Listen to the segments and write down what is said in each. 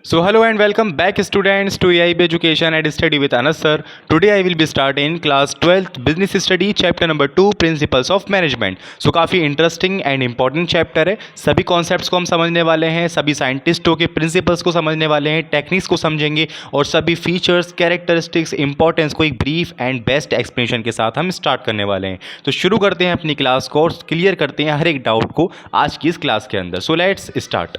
So hello and welcome back students to AIB Education and Study with Anas sir. Today I will be starting class 12th Business Study chapter number 2 Principles of Management. So काफ़ी interesting and important chapter है। सभी concepts को हम समझने वाले हैं, सभी साइंटिस्टों के प्रिंसिपल्स को समझने वाले हैं, टेक्निक्स को समझेंगे और सभी फीचर्स, कैरेक्टरिस्टिक्स, इंपॉर्टेंस को एक ब्रीफ एंड बेस्ट एक्सप्लेनेशन के साथ हम स्टार्ट करने वाले हैं। तो शुरू करते हैं अपनी क्लास को और क्लियर करते हैं हर एक डाउट को आज की इस क्लास के अंदर। So let's start.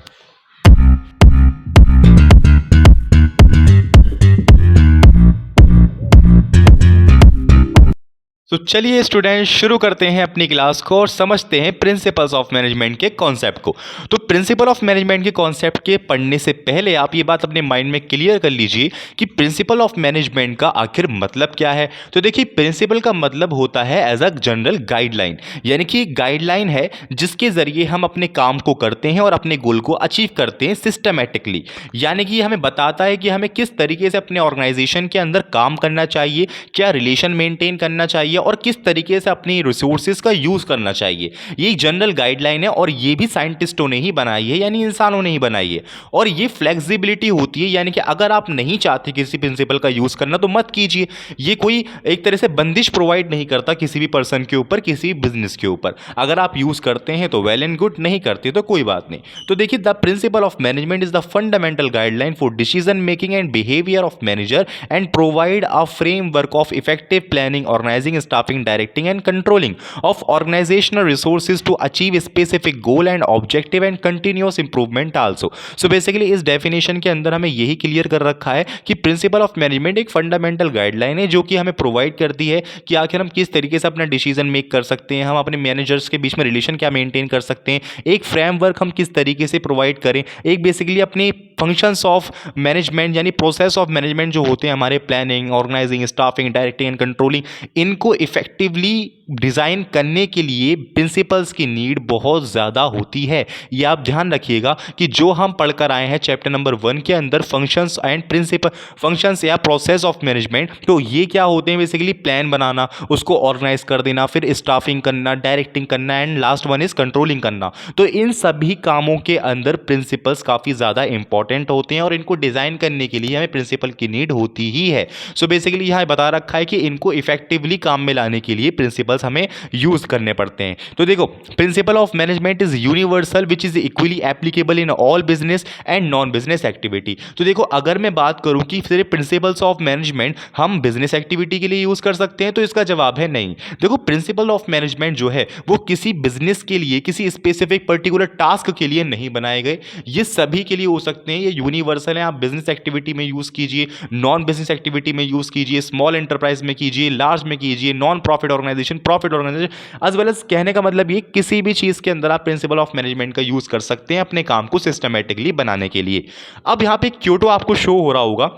तो चलिए स्टूडेंट शुरू करते हैं अपनी क्लास को और समझते हैं प्रिंसिपल्स ऑफ मैनेजमेंट के कॉन्सेप्ट को। तो प्रिंसिपल ऑफ मैनेजमेंट के कॉन्सेप्ट के पढ़ने से पहले आप ये बात अपने माइंड में क्लियर कर लीजिए कि प्रिंसिपल ऑफ मैनेजमेंट का आखिर मतलब क्या है। तो देखिए, प्रिंसिपल का मतलब होता है एज अ जनरल गाइडलाइन, यानी कि गाइडलाइन है जिसके जरिए हम अपने काम को करते हैं और अपने गोल को अचीव करते हैं सिस्टमेटिकली। यानी कि हमें बताता है कि हमें किस तरीके से अपने ऑर्गेनाइजेशन के अंदर काम करना चाहिए, क्या रिलेशन मेंटेन करना चाहिए और किस तरीके से अपनी रिसोर्सेज का यूज़ करना चाहिए। ये एक जनरल गाइडलाइन है और ये भी साइंटिस्टों ने ही बनाई है, यानी इंसानों ने ही बनाई है। और ये फ्लेक्सिबिलिटी होती है, यानी कि अगर आप नहीं चाहते किसी प्रिंसिपल का यूज़ करना तो मत कीजिए। ये कोई एक तरह से बंदिश प्रोवाइड नहीं करता किसी भी पर्सन के ऊपर, किसी भी बिजनेस के ऊपर। अगर आप यूज़ करते हैं तो वेल एंड गुड, नहीं करते तो कोई बात नहीं। तो देखिए, the principle of management is the fundamental guideline for decision making and behaviour of manager and provide a framework of effective planning, organising, staffing, directing and controlling of organizational resources to achieve specific goal and objective and continuous improvement also. So basically इस definition के अंदर हमें यही clear कर रखा है कि principle of management एक फंडामेंटल गाइडलाइन है जो कि हमें प्रोवाइड करती है कि आखिर हम किस तरीके से अपना डिसीजन मेक कर सकते हैं, हम अपने मैनेजर्स के बीच में रिलेशन क्या मेंटेन कर सकते हैं, एक फ्रेमवर्क हम किस तरीके से प्रोवाइड करें, एक बेसिकली अपनी फंक्शंस ऑफ मैनेजमेंट यानी प्रोसेस ऑफ मैनेजमेंट जो होते हैं हमारे, planning, organising, staffing, directing and controlling, इनको इफेक्टिवली डिज़ाइन करने के लिए प्रिंसिपल्स की नीड बहुत ज़्यादा होती है। ये आप ध्यान रखिएगा कि जो हम पढ़कर आए हैं चैप्टर नंबर 1 के अंदर, फंक्शंस एंड प्रिंसिपल, फंक्शंस या प्रोसेस ऑफ मैनेजमेंट, तो ये क्या होते हैं बेसिकली, प्लान बनाना, उसको ऑर्गेनाइज कर देना, फिर स्टाफिंग करना, डायरेक्टिंग करना and last one is controlling करना। तो इन सभी कामों के अंदर प्रिंसिपल्स काफ़ी ज़्यादा इंपॉर्टेंट होते हैं और इनको डिज़ाइन करने के लिए हमें प्रिंसिपल की नीड होती ही है। सो बेसिकली यहाँ बता रखा है कि इनको इफेक्टिवली काम में लाने के लिए प्रिंसिपल्स हमें यूज करने पड़ते हैं। तो देखो, principle of management is universal which is equally applicable in all business and non business activity. तो देखो, अगर मैं बात करूं कि सिर्फ प्रिंसिपल्स ऑफ मैनेजमेंट हम बिजनेस एक्टिविटी के लिए यूज कर सकते हैं, तो इसका जवाब है नहीं। देखो, प्रिंसिपल ऑफ मैनेजमेंट जो है वो किसी बिजनेस के लिए, किसी स्पेसिफिक पर्टिकुलर टास्क के लिए नहीं बनाए गए, ये सभी के लिए हो सकते हैं, ये यूनिवर्सल है। आप बिजनेस एक्टिविटी में यूज कीजिए, नॉन बिजनेस एक्टिविटी में यूज कीजिए, स्मॉल एंटरप्राइज में कीजिए, लार्ज में कीजिए, non profit organisation, profit organisation, as well as. कहने का मतलब ये, किसी भी चीज के अंदर आप प्रिंसिपल ऑफ मैनेजमेंट का यूज कर सकते हैं अपने काम को सिस्टमेटिकली बनाने के लिए। अब यहां पे क्योटो आपको शो हो रहा होगा,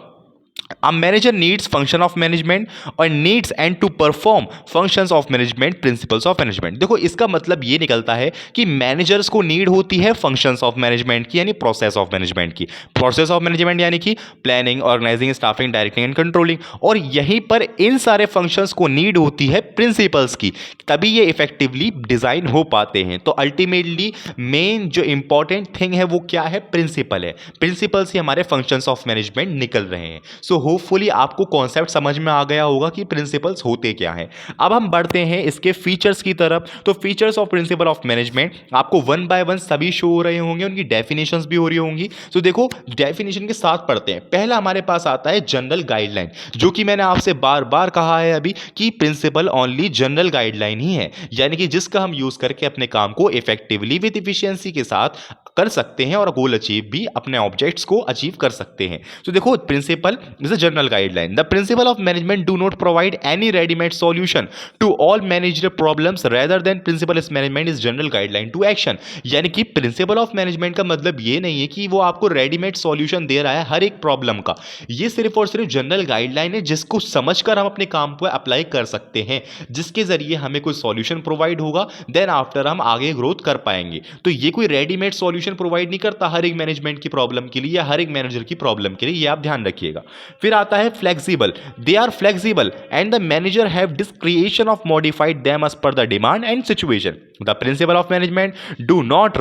a manager needs function of management और needs and to perform functions of management principles of management। देखो, इसका मतलब ये निकलता है कि मैनेजर्स को नीड होती है फंक्शंस ऑफ मैनेजमेंट की, यानी प्रोसेस ऑफ मैनेजमेंट की। प्रोसेस ऑफ मैनेजमेंट यानी कि planning, organising, staffing, directing and controlling, और यहीं पर इन सारे फंक्शंस को नीड होती है प्रिंसिपल्स की, तभी ये इफेक्टिवली डिजाइन हो पाते हैं। तो अल्टीमेटली मेन जो इंपॉर्टेंट थिंग है वो क्या है, प्रिंसिपल है। प्रिंसिपल से हमारे फंक्शंस ऑफ मैनेजमेंट निकल रहे हैं। सो होपफुली आपको कॉन्सेप्ट समझ में आ गया होगा कि प्रिंसिपल्स होते क्या हैं। अब हम बढ़ते हैं इसके फीचर्स की तरफ। तो features of principal of management आपको वन बाय वन सभी शो हो रहे होंगे, उनकी डेफिनेशंस भी हो रही होंगी। तो देखो, डेफिनेशन के साथ पढ़ते हैं। पहला हमारे पास आता है जनरल गाइडलाइन, जो कि मैंने आपसे बार बार कहा है अभी कि प्रिंसिपल ओनली जनरल गाइडलाइन ही है, यानी कि जिसका हम यूज करके अपने काम को इफेक्टिवली विद इफिशियंसी के साथ कर सकते हैं और गोल अचीव भी, अपने ऑब्जेक्ट्स को अचीव कर सकते हैं। तो देखो, principle is a general guideline. The principle of management do not provide any readymade solution to all manager problems rather than principle of management is general guideline to action. यानी कि principle of management का मतलब ये नहीं है कि वो आपको रेडीमेड सॉल्यूशन दे रहा है हर एक प्रॉब्लम का। ये सिर्फ और सिर्फ जनरल गाइडलाइन है जिसको समझकर हम अपने काम को अप्लाई कर सकते हैं, जिसके जरिए हमें कोई सॉल्यूशन प्रोवाइड होगा, देन आफ्टर हम आगे ग्रोथ कर पाएंगे। तो ये कोई रेडीमेड सॉल्यूशन सॉल्यूशन प्रोवाइड नहीं करता हर एक मैनेजमेंट की प्रॉब्लम के लिए या हर एक मैनेजर की प्रॉब्लम के लिए, ये आप ध्यान रखिएगा। फिर आता है flexible, they are flexible and the manager have discretion of modified them as per the demand and situation. The principle of management do not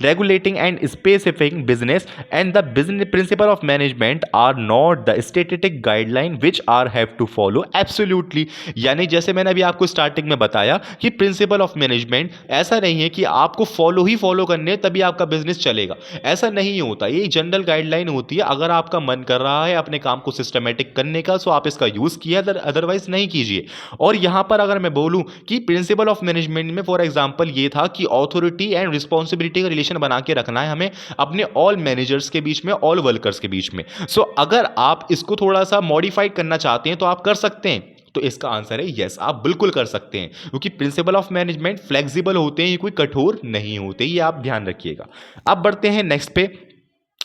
regulating and specifying business, and the business principle of management are not the static guideline which are have to follow absolutely। यानी जैसे मैंने अभी आपको starting में बताया कि principle of management ऐसा नहीं है कि आपको फॉलो करने हैं तभी आपका बिजनेस चलेगा, ऐसा नहीं होता। ये जनरल गाइडलाइन होती है, अगर आपका मन कर रहा है अपने काम को सिस्टमेटिक करने का, सो आप इसका यूज किया, अदरवाइज नहीं कीजिए। और यहां पर अगर मैं बोलूं कि प्रिंसिपल ऑफ मैनेजमेंट में फॉर एग्जांपल ये था कि ऑथोरिटी एंड रिस्पॉन्सिबिलिटी का रिलेशन बना के रखना है हमें अपने ऑल मैनेजर्स के बीच में, ऑल वर्कर्स के बीच में। सो अगर आप इसको थोड़ा सा मॉडिफाइड करना चाहते हैं तो आप कर सकते हैं। तो इसका आंसर है यस, आप बिल्कुल कर सकते हैं, क्योंकि प्रिंसिपल ऑफ मैनेजमेंट फ्लेक्सिबल होते हैं, ये कोई कठोर नहीं होते, ये आप ध्यान रखिएगा। अब बढ़ते हैं नेक्स्ट पे।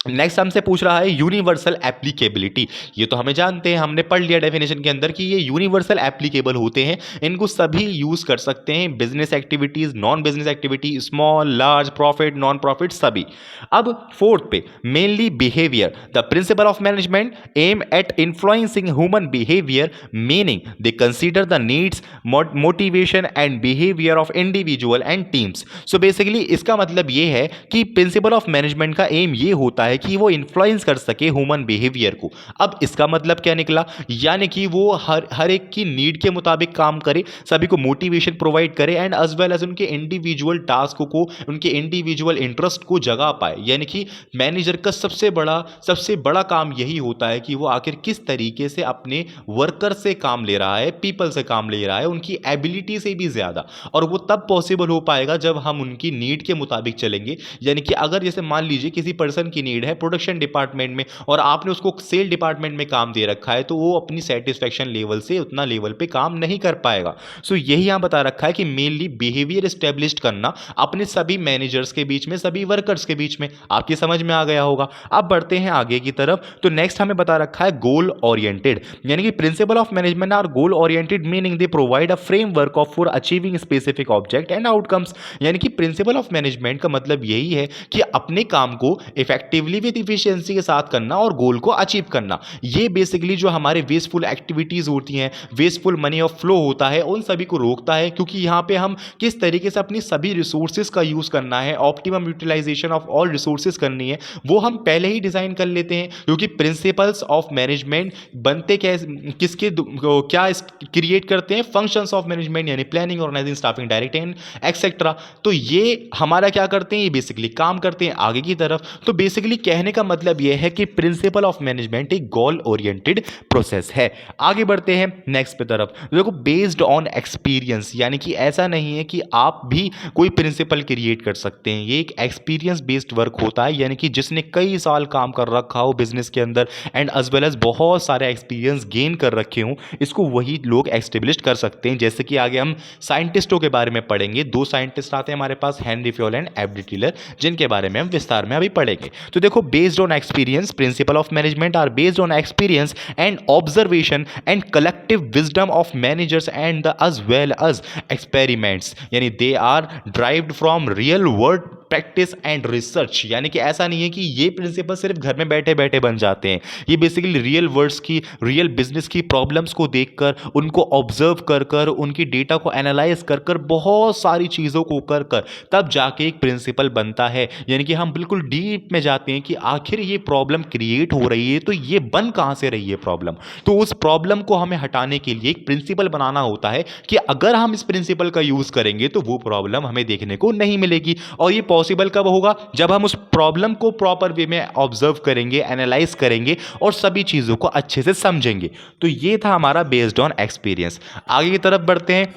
नेक्स्ट हमसे पूछ रहा है यूनिवर्सल एप्लीकेबिलिटी। ये तो हमें जानते हैं, हमने पढ़ लिया डेफिनेशन के अंदर कि ये यूनिवर्सल एप्लीकेबल होते हैं, इनको सभी यूज कर सकते हैं, business activities, non business activity, small large, profit, non profit, सभी। अब फोर्थ पे mainly behaviour, the principle of management aim at influencing human behaviour, meaning they consider the needs, motivation and behaviour of individual and teams. So basically इसका मतलब ये है कि principle of management का aim ये होता है कि वो इन्फ्लुएंस कर सके ह्यूमन बिहेवियर को। अब इसका मतलब क्या निकला, यानी कि वो हर एक की नीड के मुताबिक काम करे, सभी को मोटिवेशन प्रोवाइड करे एंड एज वेल एज उनके इंडिविजुअल टास्क को, उनके इंडिविजुअल इंटरेस्ट को जगा पाए। यानी कि मैनेजर का सबसे बड़ा काम यही होता है कि वो आखिर किस तरीके से अपने वर्कर से काम ले रहा है, पीपल से काम ले रहा है, उनकी एबिलिटी से भी ज्यादा। और वो तब पॉसिबल हो पाएगा जब हम उनकी नीड के मुताबिक चलेंगे। यानी कि अगर जैसे मान लीजिए किसी पर्सन की नीड है प्रोडक्शन डिपार्टमेंट में और आपने उसको सेल डिपार्टमेंट में काम दे रखा है, तो वो अपनी सेटिस्फेक्शन लेवल से उतना लेवल पे काम नहीं कर पाएगा। सो यही यहां बता रखा है कि मेनली बिहेवियर एस्टेब्लिश करना अपने सभी मैनेजर्स के बीच में, सभी वर्कर्स के बीच में। आपकी समझ में आ गया होगा। अब बढ़ते हैं आगे की तरफ। तो नेक्स्ट हमें बता रखा है गोल ओरिएंटेड, यानी कि principle of management are goal oriented, meaning they provide a framework of for achieving specific object and outcomes. यानी कि प्रिंसिपल ऑफ मैनेजमेंट का मतलब यही है कि अपने काम को इफेक्टिवली विद इफिशिएंसी के साथ करना और गोल को अचीव करना। ये बेसिकली जो हमारे वेस्टफुल एक्टिविटीज होती हैं, वेस्टफुल मनी ऑफ फ्लो होता है, उन सभी को रोकता है। क्योंकि यहाँ पे हम किस तरीके से अपनी सभी रिसोर्सेज का यूज करना है, optimum utilisation of all resources करनी है, वो हम पहले ही डिजाइन कर लेते हैं। क्योंकि प्रिंसिपल्स ऑफ मैनेजमेंट बनते किसके क्या क्रिएट करते हैं, फंक्शंस ऑफ मैनेजमेंट, यानी planning, organising, staffing, directing etcetera. तो ये हमारा क्या करते हैं, ये बेसिकली काम करते हैं आगे की तरफ। तो बेसिकली कहने का मतलब यह है कि प्रिंसिपल ऑफ मैनेजमेंट एक गोल ओरिएंटेड प्रोसेस है। आगे बढ़ते हैं नेक्स्ट पे तरफ। देखो बेस्ड ऑन एक्सपीरियंस, यानी कि ऐसा नहीं है कि आप भी कोई प्रिंसिपल क्रिएट कर सकते हैं, ये एक एक्सपीरियंस बेस्ड वर्क होता है। यानी कि जिसने कई साल काम कर रखा हो बिजनेस के अंदर एंड एज वेल एज बहुत सारे एक्सपीरियंस गेन कर रखे हों, इसको वही लोग एस्टेब्लिश कर सकते हैं। जैसे कि आगे हम साइंटिस्टों के बारे में पढ़ेंगे, दो साइंटिस्ट आते हैं हमारे पास, हेनरी फ्योल एंड एबडी टिलर, जिनके बारे में हम विस्तार में अभी पढ़ेंगे। तो देखो based on experience, principle of management are based on experience and observation and collective wisdom of managers and the as well as experiments, यानी they are derived from real world practice and research. यानी कि ऐसा नहीं है कि ये principal सिर्फ घर में बैठे बैठे बन जाते हैं, ये बेसिकली रियल वर्ड्स की, रियल बिजनेस की प्रॉब्लम्स को देखकर, उनको ऑब्जर्व कर कर, उनकी डेटा को एनालाइज कर कर, बहुत सारी चीज़ों को कर कर तब जाके एक प्रिंसिपल बनता है। यानी कि हम बिल्कुल डीप में जाते हैं कि आखिर ये प्रॉब्लम क्रिएट हो रही है तो ये बन कहाँ से रही है प्रॉब्लम। तो उस प्रॉब्लम को हमें हटाने के लिए एक प्रिंसिपल बनाना होता है कि अगर हम इस प्रिंसिपल का यूज करेंगे तो वो प्रॉब्लम हमें देखने को नहीं मिलेगी। और ये पॉसिबल कब होगा, जब हम उस प्रॉब्लम को प्रॉपर वे में ऑब्जर्व करेंगे, एनालाइज करेंगे और सभी चीजों को अच्छे से समझेंगे। तो ये था हमारा बेस्ड ऑन एक्सपीरियंस। आगे की तरफ बढ़ते हैं।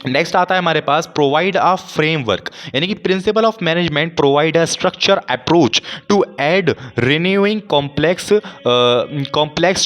नेक्स्ट आता है हमारे पास प्रोवाइड अ फ्रेमवर्क, यानी कि principle of management provide a structure approach to aid renewing complex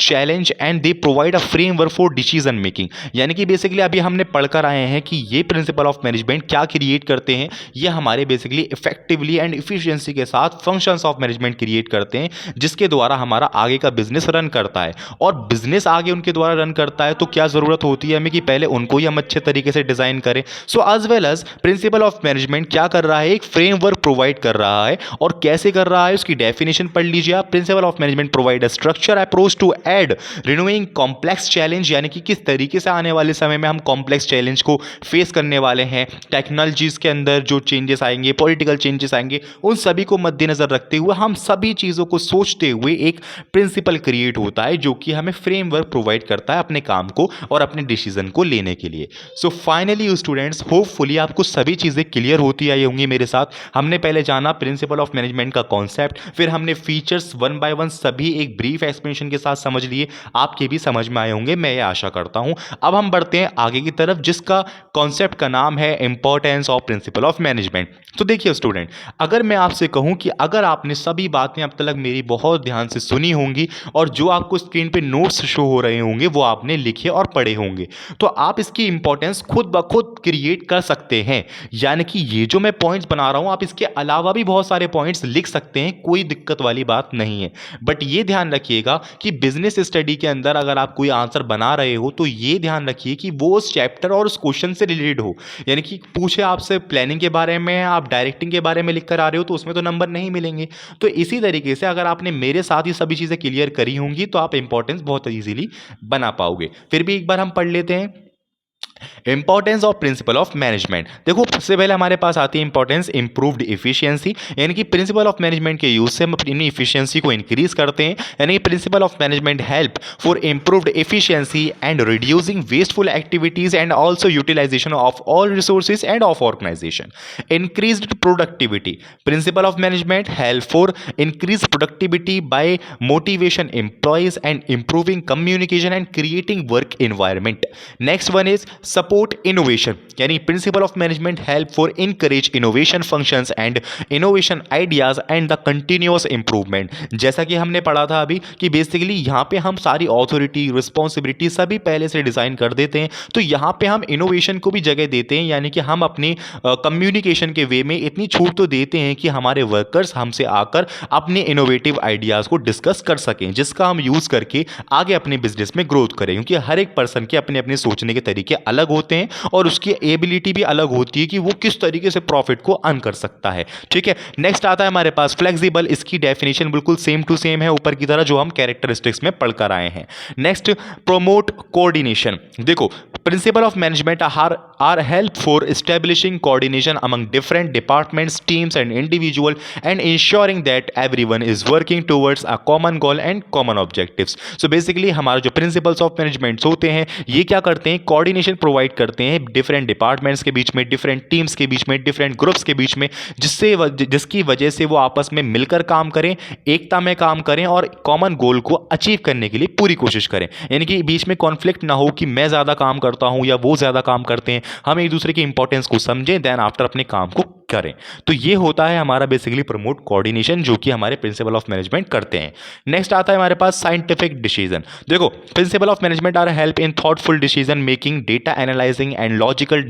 challenge and they provide a framework for decision making. यानी कि बेसिकली अभी हमने पढ़कर आए हैं कि ये प्रिंसिपल ऑफ मैनेजमेंट क्या क्रिएट करते हैं, ये हमारे बेसिकली इफेक्टिवली एंड इफिशियंसी के साथ फंक्शंस ऑफ मैनेजमेंट क्रिएट करते हैं, जिसके द्वारा हमारा आगे का बिजनेस रन करता है। और बिजनेस आगे उनके द्वारा रन करता है तो क्या ज़रूरत होती है हमें कि पहले उनको ही हम अच्छे तरीके से डिजाइन करें। So as well as principle of management क्या कर रहा है, एक फ्रेमवर्क प्रोवाइड कर रहा है, और कैसे कर रहा है उसकी डेफिनेशन पढ़ लीजिए आप। Principle of management provide a structure approach to aid renewing complex challenge, यानी कि किस तरीके से आने वाले समय में हम कॉम्प्लेक्स चैलेंज को फेस करने वाले हैं, टेक्नोलॉजीज के अंदर जो चेंजेस आएंगे, पॉलिटिकल चेंजेस आएंगे, उन सभी को मद्देनजर रखते हुए हम सभी चीजों को सोचते हुए एक प्रिंसिपल क्रिएट होता है जो कि हमें फ्रेमवर्क प्रोवाइड करता है अपने काम को और अपने डिसीजन को लेने के लिए। सो फाइनली स्टूडेंट्स, होपफुली आपको सभी चीजें क्लियर होती आई होंगी मेरे साथ। हमने पहले जाना प्रिंसिपल ऑफ मैनेजमेंट का कॉन्सेप्ट, फिर हमने फीचर्स वन बाय वन सभी एक ब्रीफ एक्सप्लेनेशन के साथ समझ लिए, आपके भी समझ में आए होंगे, मैं ये आशा करता हूं। अब हम बढ़ते हैं आगे की तरफ, जिसका कॉन्सेप्ट का नाम है importance of principal of management. तो देखिए स्टूडेंट, अगर मैं आपसे कहूं कि अगर आपने सभी बातें अब तक मेरी बहुत ध्यान से सुनी होंगी और जो आपको स्क्रीन पे नोट्स शो हो रहे होंगे वो आपने लिखे और पढ़े होंगे, तो आप इसकी इंपॉर्टेंस खुद ब खुद क्रिएट कर सकते हैं। यानी कि ये जो मैं पॉइंट्स बना रहा हूं, आप इसके अलावा भी बहुत सारे पॉइंट्स लिख सकते हैं, कोई दिक्कत वाली बात नहीं है। बट ये ध्यान रखिएगा कि बिजनेस स्टडी के अंदर अगर आप कोई आंसर बना रहे हो तो ये ध्यान रखिए कि वो उस चैप्टर और उस क्वेश्चन से रिलेटेड हो। यानी कि पूछे आपसे प्लानिंग के बारे में, आप डायरेक्टिंग के बारे में लिख कर आ रहे हो तो उसमें तो नंबर नहीं मिलेंगे। तो इसी तरीके से अगर आपने मेरे साथ ही सभी चीज़ें क्लियर करी होंगी तो आप इंपॉर्टेंस बहुत ईजिली बना पाओगे। फिर भी एक बार हम पढ़ लेते हैं importance of principal of management. देखो, सबसे पहले हमारे पास आती है इंपॉर्टेंस इंप्रूव्ड इफिशियंसी, यानी कि प्रिंसिपल ऑफ मैनेजमेंट के यूज से हम अपनी इफिशियंसी को इंक्रीज करते हैं। यानी कि principle of management help for improved efficiency and reducing wasteful activities and also utilisation of all resources and of organisation. Increased productivity, principle of management help for increase productivity by motivation employees and improving communication and creating work environment. Next one is support innovation, यानी principle of management help for encourage innovation functions and innovation ideas and the continuous improvement. जैसा कि हमने पढ़ा था अभी कि basically यहाँ पे हम सारी ऑथोरिटी, रिस्पॉन्सिबिलिटी सभी पहले से डिजाइन कर देते हैं, तो यहाँ पे हम इनोवेशन को भी जगह देते हैं। यानी कि हम अपनी कम्युनिकेशन के वे में इतनी छूट तो देते हैं कि हमारे वर्कर्स हमसे आकर अपने इनोवेटिव आइडियाज को डिस्कस कर सकें, जिसका हम यूज करके आगे अपने बिजनेस में ग्रोथ करें। क्योंकि हर एक पर्सन के अपने अपने सोचने के तरीके अलग होते हैं और उसकी एबिलिटी भी अलग होती है कि वो किस तरीके से प्रॉफिट को अर्न कर सकता है। ठीक है, नेक्स्ट आता है हमारे पास फ्लेक्सिबल। इसकी डेफिनेशन बिल्कुल सेम टू सेम है ऊपर की तरह जो हम कैरेक्टरिस्टिक्स में पढ़कर आए हैं। Next, promote coordination. देखो, principle of management are help for establishing coordination among different departments, teams and individual and ensuring that everyone is working towards a common goal and common objectives. So basically हमारे जो principles of management होते हैं ये क्या करते हैं, coordination provide करते हैं डिफरेंट डिपार्टमेंट्स के बीच में, डिफरेंट टीम्स के बीच में, डिफरेंट ग्रुप्स के बीच में, जिसकी वजह से वो आपस में मिलकर काम करें, एकता में काम करें और कॉमन गोल को अचीव करने के लिए पूरी कोशिश करें। यानी कि बीच में कॉन्फ्लिक्ट ना हो कि मैं ज़्यादा काम करता हूं या वो ज़्यादा काम करते हैं। हम एक दूसरे की इंपॉर्टेंस को समझें, देन आफ्टर अपने काम को करें। तो ये होता है हमारा बेसिकली प्रमोट कोऑर्डिनेशन, जो कि हमारे प्रिंसिपल ऑफ मैनेजमेंट करते हैं। नेक्स्ट आता है हमारे पास साइंटिफिक डिसीजन। देखो, principle of management are help in thoughtful decision making, data analysing and logical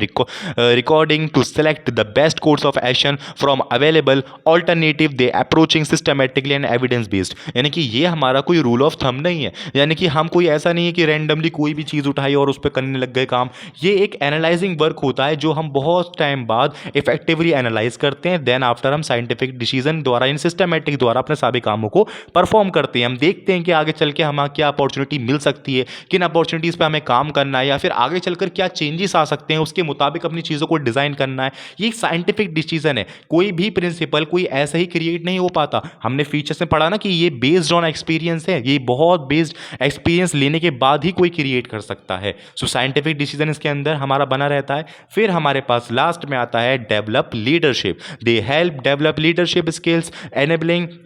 recording to select the best course of action from available alternative, they approaching systematically and evidence based. यानी कि ये हमारा कोई rule of thumb नहीं है, यानी कि हम कोई ऐसा नहीं है कि रैंडमली कोई भी चीज़ उठाई और उस पर करने लग गए काम। ये एक एनालाइजिंग वर्क होता है जो हम बहुत टाइम बाद इफेक्टिवली एनालाइज करते हैं, देन आफ्टर हम साइंटिफिक डिसीजन द्वारा, इन सिस्टमेटिक द्वारा अपने सभी कामों को परफॉर्म करते हैं। हम देखते हैं कि आगे चल के हमें क्या अपॉर्चुनिटी मिल सकती है, किन अपॉर्चुनिटीज़ पे हमें काम करना है, या फिर आगे चलकर क्या चेंजेस आ सकते हैं, उसके मुताबिक अपनी चीज़ों को डिज़ाइन करना है। ये एक साइंटिफिक डिसीजन है। कोई भी प्रिंसिपल कोई ऐसा ही क्रिएट नहीं हो पाता। हमने फीचर्स में पढ़ा ना कि ये बेस्ड ऑन एक्सपीरियंस है, ये बहुत बेस्ड एक्सपीरियंस लेने के बाद ही कोई क्रिएट कर सकता है। सो साइंटिफिक डिसीजन इसके अंदर हमारा बना रहता है। फिर हमारे पास लास्ट में आता है develop leadership. They help develop leadership skills,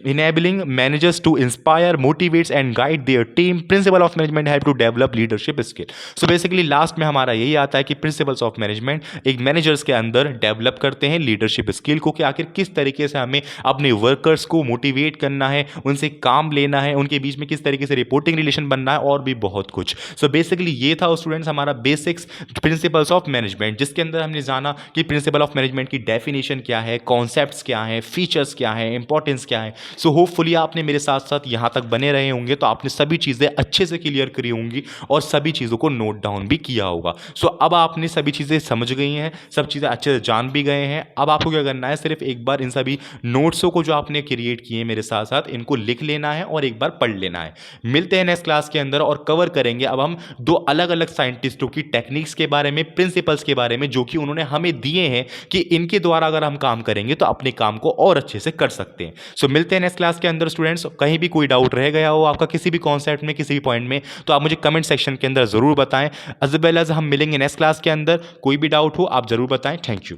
enabling managers to inspire, motivates and guide their team. Principle of management help to develop leadership skill. So basically last में हमारा यही आता है कि प्रिंसिपल्स ऑफ मैनेजमेंट एक मैनेजर्स के अंदर develop करते हैं लीडरशिप स्किल को, कि आखिर किस तरीके से हमें अपने वर्कर्स को मोटिवेट करना है, उनसे काम लेना है, उनके बीच में किस तरीके से रिपोर्टिंग रिलेशन बनना है और भी बहुत कुछ। सो बेसिकली ये था स्टूडेंट्स हमारा बेसिक्स प्रिंसिपल्स ऑफ मैनेजमेंट, जिसके अंदर हमने जाना कि प्रिंसिपल ऑफ मैनेजमेंट की डेफिनेशन डेफिनेशन क्या है, कॉन्सेप्ट्स क्या हैं, फीचर्स क्या हैं, इंपॉर्टेंस क्या है। सो होपफुली आपने मेरे साथ साथ यहाँ तक बने रहे होंगे तो आपने सभी चीज़ें अच्छे से क्लियर करी होंगी और सभी चीज़ों को नोट डाउन भी किया होगा। सो अब आपने सभी चीज़ें समझ गई हैं, सब चीज़ें अच्छे से जान भी गए हैं। अब आपको क्या करना है, सिर्फ एक बार इन सभी नोट्सों को जो आपने क्रिएट किए मेरे साथ साथ इनको लिख लेना है और एक बार पढ़ लेना है। मिलते हैं नेक्स्ट क्लास के अंदर और कवर करेंगे अब हम दो अलग अलग साइंटिस्टों की टेक्निक्स के बारे में, प्रिंसिपल्स के बारे में, जो कि उन्होंने हमें दिए हैं कि इनके द्वारा अगर हम काम करेंगे तो अपने काम को और अच्छे से कर सकते हैं। सो मिलते हैं नेक्स्ट क्लास के अंदर स्टूडेंट्स। कहीं भी कोई डाउट रह गया हो आपका किसी भी कॉन्सेप्ट में, किसी भी पॉइंट में, तो आप मुझे कमेंट सेक्शन के अंदर जरूर बताएं। एज वेल एज हम मिलेंगे नेक्स्ट क्लास के अंदर। कोई भी डाउट हो आप जरूर बताएं। Thank you.